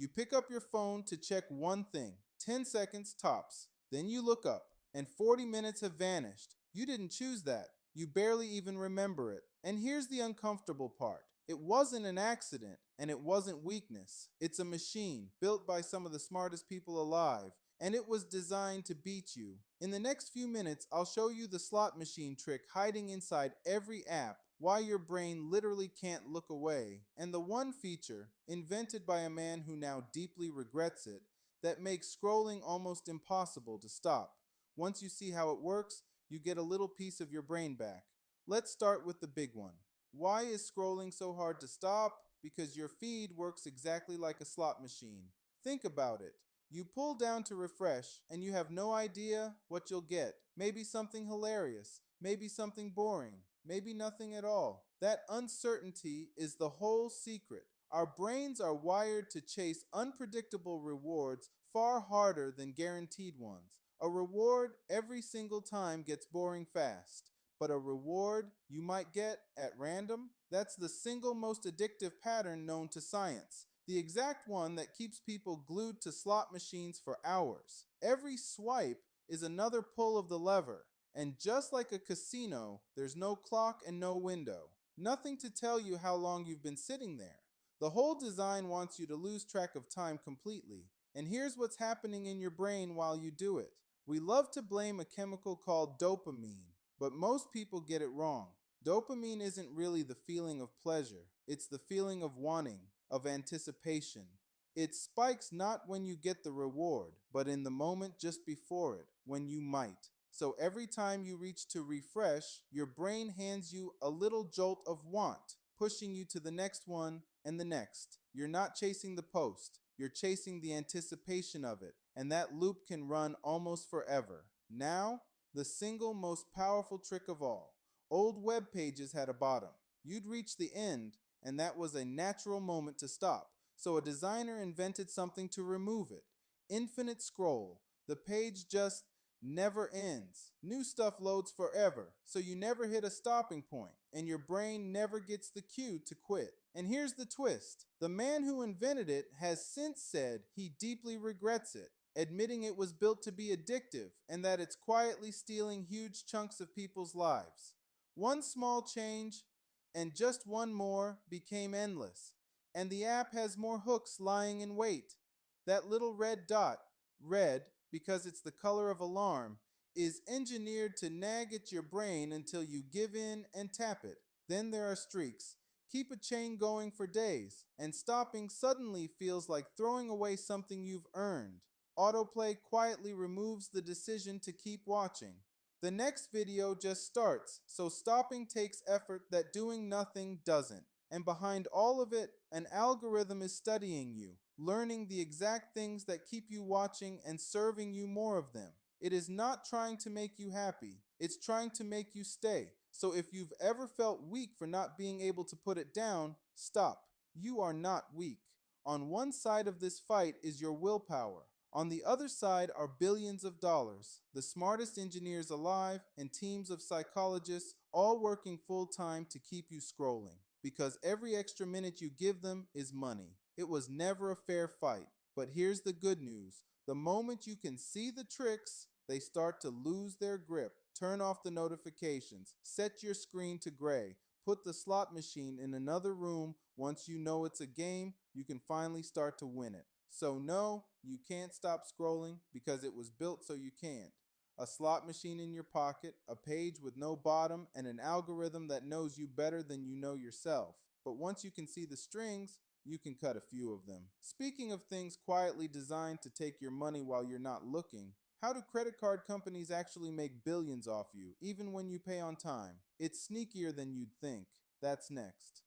You pick up your phone to check one thing, 10 seconds tops. Then you look up, and 40 minutes have vanished. You didn't choose that. You barely even remember it. And here's the uncomfortable part. It wasn't an accident, and it wasn't weakness. It's a machine built by some of the smartest people alive, and it was designed to beat you. In the next few minutes, I'll show you the slot machine trick hiding inside every app, why your brain literally can't look away, and the one feature, invented by a man who now deeply regrets it, that makes scrolling almost impossible to stop. Once you see how it works, you get a little piece of your brain back. Let's start with the big one. Why is scrolling so hard to stop? Because your feed works exactly like a slot machine. Think about it. You pull down to refresh, and you have no idea what you'll get. Maybe something hilarious, maybe something boring, maybe nothing at all. That uncertainty is the whole secret. Our brains are wired to chase unpredictable rewards far harder than guaranteed ones. A reward every single time gets boring fast, but a reward you might get at random, that's the single most addictive pattern known to science. The exact one that keeps people glued to slot machines for hours. Every swipe is another pull of the lever, and just like a casino, there's no clock and no window. Nothing to tell you how long you've been sitting there. The whole design wants you to lose track of time completely. And here's what's happening in your brain while you do it. We love to blame a chemical called dopamine, but most people get it wrong. Dopamine isn't really the feeling of pleasure. It's the feeling of wanting, of anticipation. It spikes not when you get the reward, but in the moment just before it, when you might. So every time you reach to refresh, your brain hands you a little jolt of want, pushing you to the next one and the next. You're not chasing the post, you're chasing the anticipation of it, and that loop can run almost forever. Now, the single most powerful trick of all. Old web pages had a bottom. You'd reach the end, and that was a natural moment to stop. So a designer invented something to remove it. Infinite scroll. The page just never ends. New stuff loads forever, so you never hit a stopping point, and your brain never gets the cue to quit. And here's the twist. The man who invented it has since said he deeply regrets it, admitting it was built to be addictive and that it's quietly stealing huge chunks of people's lives. One small change, and just one more, became endless. And the app has more hooks lying in wait. That little red dot, red because it's the color of alarm, is engineered to nag at your brain until you give in and tap it. Then there are streaks. Keep a chain going for days, and stopping suddenly feels like throwing away something you've earned. Autoplay quietly removes the decision to keep watching. The next video just starts, so stopping takes effort that doing nothing doesn't. And behind all of it, an algorithm is studying you, learning the exact things that keep you watching and serving you more of them. It is not trying to make you happy, it's trying to make you stay. So if you've ever felt weak for not being able to put it down, stop. You are not weak. On one side of this fight is your willpower. On the other side are billions of dollars, the smartest engineers alive, and teams of psychologists all working full time to keep you scrolling. Because every extra minute you give them is money. It was never a fair fight. But here's the good news. The moment you can see the tricks, they start to lose their grip. Turn off the notifications. Set your screen to gray. Put the slot machine in another room. Once you know it's a game, you can finally start to win it. So no, you can't stop scrolling because it was built so you can't. A slot machine in your pocket, a page with no bottom, and an algorithm that knows you better than you know yourself. But once you can see the strings, you can cut a few of them. Speaking of things quietly designed to take your money while you're not looking, how do credit card companies actually make billions off you, even when you pay on time? It's sneakier than you'd think. That's next.